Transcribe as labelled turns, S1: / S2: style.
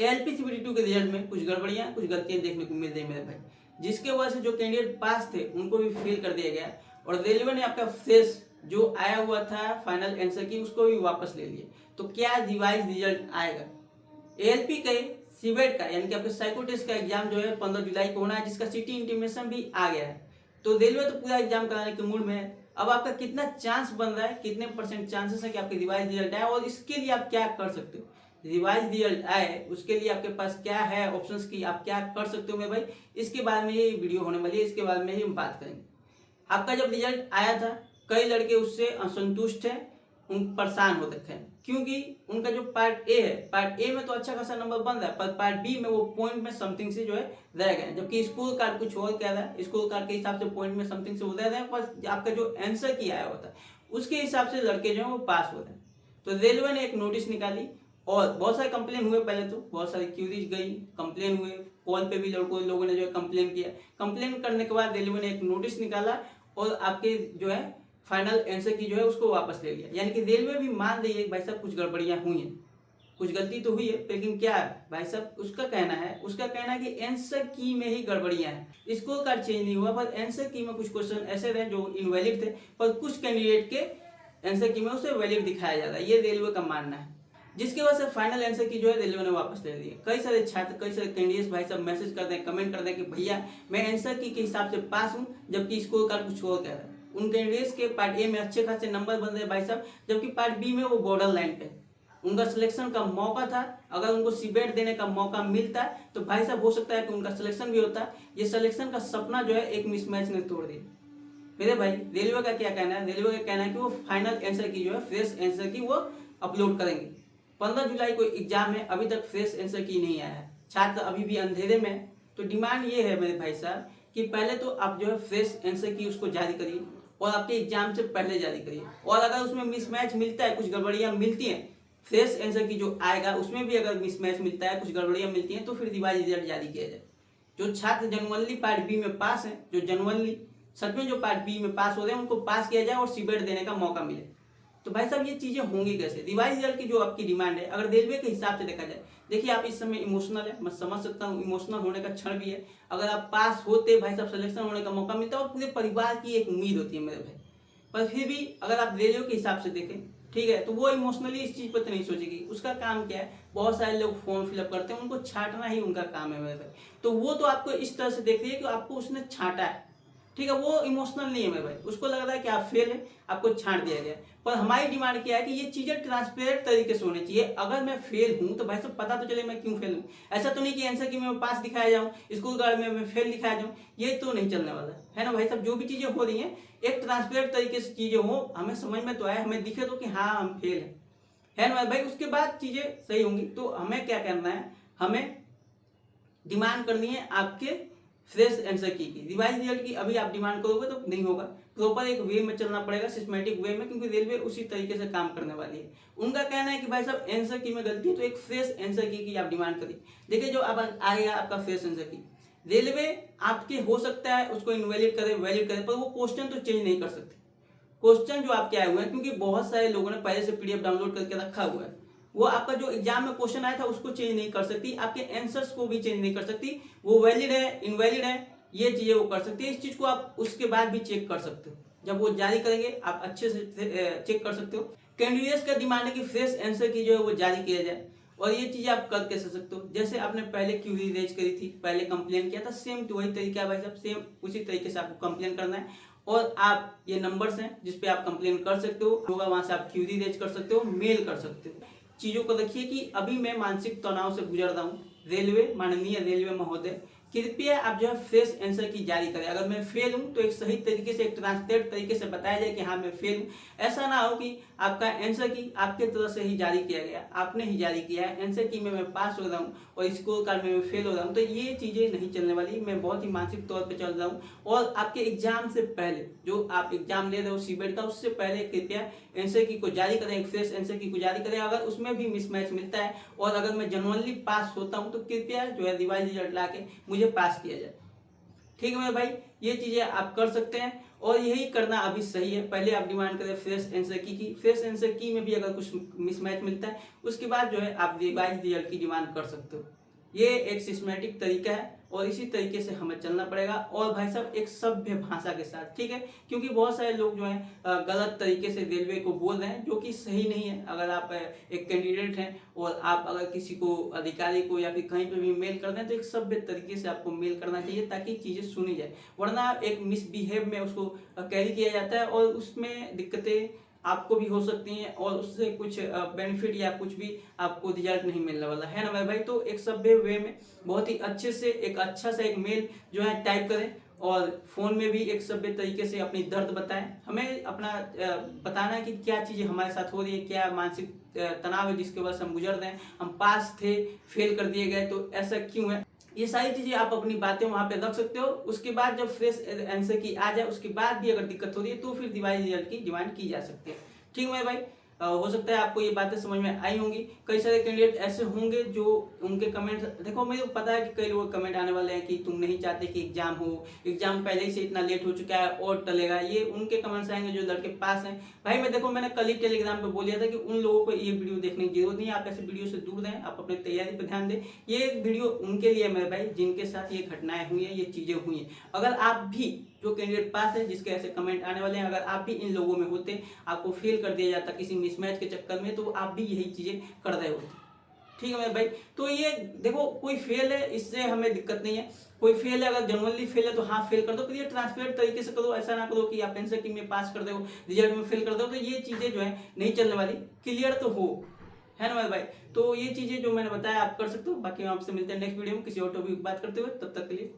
S1: ALP CBT2 के result में कुछ गड़बड़ियां, कुछ गलतियां देखने को मिल रही मेरे भाई, जिसके वजह से जो कैंडिडेट पास थे उनको भी फेल कर दिया गया और रेलवे ने आपका फ्रेश जो आया हुआ था फाइनल आंसर की उसको भी वापस ले लिया। तो क्या रिवाइज रिजल्ट आएगा? एएलपी के सीबेट का यानी कि आपके साइको टेस्ट का एग्जाम जो है 15 जुलाई को होना है, जिसका सिटी इंटीमेशन भी आ गया है। तो रेलवे तो पूरा एग्जाम कराने के मूड में है। अब आपका कितना चांस बन रहा है, कितने % चांसेस है कि आपके रिवाइज रिजल्ट आए और इसके लिए आप क्या कर सकते हो? रिवाइज रिजल्ट आए उसके लिए आपके पास क्या है ऑप्शंस की, आप क्या कर सकते हो मेरे भाई, इसके बारे में ये वीडियो होने वाली है, इसके बारे में ही हम बात करेंगे। आपका जब रिजल्ट आया था कई लड़के उससे असंतुष्ट हैं, उन परेशान हो रखे हैं, क्योंकि उनका जो पार्ट ए है, पार्ट ए में तो अच्छा खासा नंबर बन रहा है, पर पार्ट बी में वो पॉइंट में समथिंग से जो है रह गए, जबकि स्कूल कार्ड कुछ और कह रहा है, स्कूल कार्ड के हिसाब से पॉइंट में समथिंग से वो रह रहे हैं, पर आपका जो आंसर की आया होता है उसके हिसाब से लड़के जो है वो पास हो रहे हैं। तो रेलवे ने एक नोटिस निकाली और बहुत सारे कंप्लेन हुए, पहले तो बहुत सारी क्यूरीज गई, कंप्लेन हुए, कॉल पे भी लोगों ने जो है कंप्लेन किया। कंप्लेन करने के बाद रेलवे ने एक नोटिस निकाला और आपके जो है फाइनल आंसर की जो है उसको वापस ले लिया। यानी कि रेलवे भी मान रही है भाई साहब कुछ गड़बड़ियां हुई हैं, कुछ गलती तो हुई है, लेकिन क्या भाई साहब उसका कहना है कि आंसर की में ही गड़बड़ियां हैं। स्कोर कार्ड चेंज नहीं हुआ, पर आंसर की में कुछ क्वेश्चन ऐसे रहे जो इनवैलिड थे, पर कुछ कैंडिडेट के आंसर की में उसे वैलिड दिखाया जा रहा है, ये रेलवे का मानना है, जिसकी वजह से फाइनल आंसर की जो है रेलवे ने वापस ले ली है। कई सारे छात्र, कई सारे कैंडिडेट्स भाई साहब मैसेज करते हैं, कमेंट करते हैं कि भैया मैं आंसर की के हिसाब से पास हूँ, जबकि स्कोर कार्ड कुछ और कह रहा है। उन कैंडिडेट्स के पार्ट ए में अच्छे खासे नंबर बन रहे भाई साहब, जबकि पार्ट बी में वो बॉर्डर लाइन पे उनका सिलेक्शन का मौका था। अगर उनको सीबेट देने का मौका मिलता तो भाई साहब हो सकता है कि उनका सिलेक्शन भी होता। ये सिलेक्शन का सपना जो है एक मिसमैच ने तोड़ दिया मेरे भाई। रेलवे का क्या कहना है? रेलवे का कहना है कि वो फाइनल आंसर की जो है फ्रेश आंसर की वो अपलोड करेंगे। 15 जुलाई को एग्जाम है, अभी तक फ्रेश आंसर की नहीं आया है, छात्र अभी भी अंधेरे में। तो डिमांड ये है मेरे भाई साहब कि पहले तो आप जो है फ्रेश आंसर की उसको जारी करिए और आपके एग्जाम से पहले जारी करिए, और अगर उसमें मिसमैच मिलता है, कुछ गड़बड़ियां मिलती हैं, फ्रेश आंसर की जो आएगा उसमें भी अगर मिसमैच मिलता है, कुछ गड़बड़ियां मिलती हैं, तो फिर रिवाइज रिजल्ट जारी किया जाए। जो छात्र जनवरी पार्ट बी में पास हैं, जो जनवरी सच में जो पार्ट बी में पास हो रहे हैं, उनको पास किया जाए और सीबेट देने का मौका मिले। तो भाई साहब ये चीजें होंगी कैसे? रिवाइज रिजल्ट की जो आपकी डिमांड है, अगर रेलवे के हिसाब से देखा जाए, देखिए आप इस समय इमोशनल है, मैं समझ सकता हूँ, इमोशनल होने का क्षण भी है। अगर आप पास होते भाई साहब, सिलेक्शन होने का मौका मिलता है और पूरे परिवार की एक उम्मीद होती है मेरे भाई, पर फिर भी अगर आप रेलवे के हिसाब से देखें, ठीक है, तो वो इमोशनली इस चीज पर तो नहीं सोचेगी। उसका काम क्या है? बहुत सारे लोग फॉर्म फिलअप करते हैं, उनको छांटना ही उनका काम है मेरे भाई। तो वो तो आपको इस तरह से देख रही है कि आपको उसने छांटा है, ठीक है, वो इमोशनल नहीं है मेरे भाई, उसको लग रहा है कि आप फेल है, आपको छांट दिया गया। पर हमारी डिमांड क्या है कि ये चीजें ट्रांसपेरेंट तरीके से होनी चाहिए। अगर मैं फेल हूं तो भाई साहब पता तो चले मैं क्यों फेल हूं। ऐसा तो नहीं कि आंसर की मैं पास दिखाया जाऊं, स्कूल कार्ड में मैं फेल दिखाया जाऊं, ये तो नहीं चलने वाला है ना भाई साहब। जो भी चीजें हो रही हैं एक ट्रांसपेरेंट तरीके से चीजें हो, हमें समझ में तो आए, हमें दिखे तो कि हाँ हम फेल है ना भाई, उसके बाद चीजें सही होंगी। तो हमें क्या करना है? हमें डिमांड करनी है आपके फ्रेश आंसर की रिवाइज रिजल्ट की। अभी आप डिमांड करोगे तो नहीं होगा, प्रॉपर एक वे में चलना पड़ेगा, सिस्टमेटिक वे में, क्योंकि रेलवे उसी तरीके से काम करने वाली है। उनका कहना है कि भाई साहब आंसर की में गलती है तो एक फ्रेश आंसर की आप डिमांड करिए। देखिए जो अब आएगा आपका फ्रेश आंसर की, रेलवे आपके हो सकता है उसको इनवैलिड करे, वैलिड करे, पर वो क्वेश्चन तो चेंज नहीं कर सकते। क्वेश्चन जो आपके आए हुए हैं, क्योंकि बहुत सारे लोगों ने पहले से पीडीएफ डाउनलोड करके रखा हुआ है, वो आपका जो एग्जाम में क्वेश्चन आया था उसको चेंज नहीं कर सकती, आपके आंसर्स को भी चेंज नहीं कर सकती। वो वैलिड है, इनवैलिड है, ये चीजें वो कर सकती है। इस चीज को आप उसके बाद भी चेक कर सकते हो, जब वो जारी करेंगे आप अच्छे से चेक कर सकते हो। कैंडिडेट्स का डिमांड है कि फ्रेश आंसर की जो है वो जारी किया जाए, और ये चीज आप कर कैसे सकते हो? जैसे आपने पहले क्यूरी रेज करी थी, पहले कंप्लेन किया था, सेम टू वही तरीका है भाई साहब, सेम उसी तरीके से आपको कंप्लेन करना है। और आप ये नंबर्स हैं जिसपे आप कंप्लेन कर सकते हो, होगा वहां से आप क्यूरी रेज कर सकते हो, मेल कर सकते हो। चीजों को देखिए कि अभी मैं मानसिक तनाव से गुजर रहा हूँ, रेलवे, माननीय रेलवे महोदय कृपया आप जो है फ्रेश आंसर की जारी करें। अगर मैं फेल हूं तो एक सही तरीके से, एक ट्रांसपेरेंट तरीके से बताया जाए कि हाँ मैं फेल हूं। ऐसा ना हो कि आपका आंसर की आपके तरफ से ही जारी किया गया, आपने ही जारी किया है, आंसर की में मैं पास हो रहा हूँ और स्कोर कार्ड में मैं फेल हो रहा हूँ, तो ये चीजें नहीं चलने वाली। मैं बहुत ही मानसिक तौर पर चल रहा हूँ, और आपके एग्जाम से पहले जो आप एग्जाम ले रहे हो सीबेट का, उससे पहले कृपया आंसर की को जारी करें, एक फ्रेश आंसर की को जारी करें। अगर उसमें भी मिसमैच मिलता है और अगर मैं जनरली पास होता हूं तो कृपया जो है रिवाइज रिजल्ट ला के मुझे पास किया जाए, ठीक है मेरे भाई, ये चीजें आप कर सकते हैं और यही करना अभी सही है। पहले आप डिमांड करें फ्रेश आंसर की, फ्रेश आंसर की में भी अगर कुछ मिसमैच मिलता है उसके बाद जो है आप रिवाइज रिजल्ट की डिमांड कर सकते हो। ये एक सिस्टमेटिक तरीका है और इसी तरीके से हमें चलना पड़ेगा और भाई साहब एक सभ्य भाषा के साथ, ठीक है, क्योंकि बहुत सारे लोग जो हैं गलत तरीके से रेलवे को बोल रहे हैं जो कि सही नहीं है। अगर आप एक कैंडिडेट हैं और आप अगर किसी को अधिकारी को या फिर कहीं पे भी मेल कर दें तो एक सभ्य तरीके से आपको मेल करना चाहिए ताकि चीजें सुनी जाए, वरना एक मिसबिहेव में उसको कैरी किया जाता है और उसमें दिक्कतें आपको भी हो सकती हैं और उससे कुछ बेनिफिट या कुछ भी आपको रिजल्ट नहीं मिलने वाला है ना मेरे भाई। तो एक सभ्य वे में बहुत ही अच्छे से एक अच्छा सा एक मेल जो है टाइप करें और फोन में भी एक सभ्य तरीके से अपनी दर्द बताएं। हमें अपना बताना है कि क्या चीजें हमारे साथ हो रही है, क्या मानसिक तनाव है जिसके वजह से हम गुजर रहे हैं, हम पास थे फेल कर दिए गए तो ऐसा क्यों है। ये सारी चीजें आप अपनी बातें वहां पे रख सकते हो। उसके बाद जब फ्रेश आंसर की आ जाए उसके बाद भी अगर दिक्कत हो रही है तो फिर रिवाइज रिजल्ट की डिमांड की जा सकती है। ठीक है भाई, हो सकता है आपको ये बातें समझ में आई होंगी। कई सारे कैंडिडेट ऐसे होंगे जो उनके कमेंट देखो, मुझे पता है कि कई लोग कमेंट आने वाले हैं कि तुम नहीं चाहते कि एग्जाम हो, एग्जाम पहले ही से इतना लेट हो चुका है और टलेगा, ये उनके कमेंट्स आएंगे जो लड़के पास हैं। भाई मैंने कल ही टेलीग्राम पे बोल दिया था कि उन लोगों को ये वीडियो देखने की जरूरत नहीं है, आप ऐसे वीडियो से दूर रहें, आप अपनी तैयारी पर ध्यान दें। ये वीडियो उनके लिए मेरे भाई जिनके साथ ये घटनाएं हुई हैं, ये चीजें हुई हैं। अगर आप भी जो कैंडिडेट पास है जिसके ऐसे कमेंट आने वाले हैं, अगर आप भी इन लोगों में होते, आपको फेल कर दिया जाता किसी मिसमैच के चक्कर में, तो आप भी यही चीजें कर रहे होते। ठीक है मेरे भाई, तो ये देखो कोई फेल है इससे हमें दिक्कत नहीं है, कोई फेल है अगर जनरली फेल है तो हाँ फेल कर दो, फिर ये ट्रांसपेरेंट तरीके से करो। ऐसा ना करो कि आप आंसर की में पास कर दो रिजल्ट में फेल कर दो, तो ये चीजें जो है नहीं चलने वाली, क्लियर तो हो, है ना मेरे भाई। तो ये चीजें जो मैंने बताया आप कर सकते हो। बाकी हम आपसे मिलते हैं नेक्स्ट वीडियो में किसी और टॉपिक की बात करते हुए, तब तक के लिए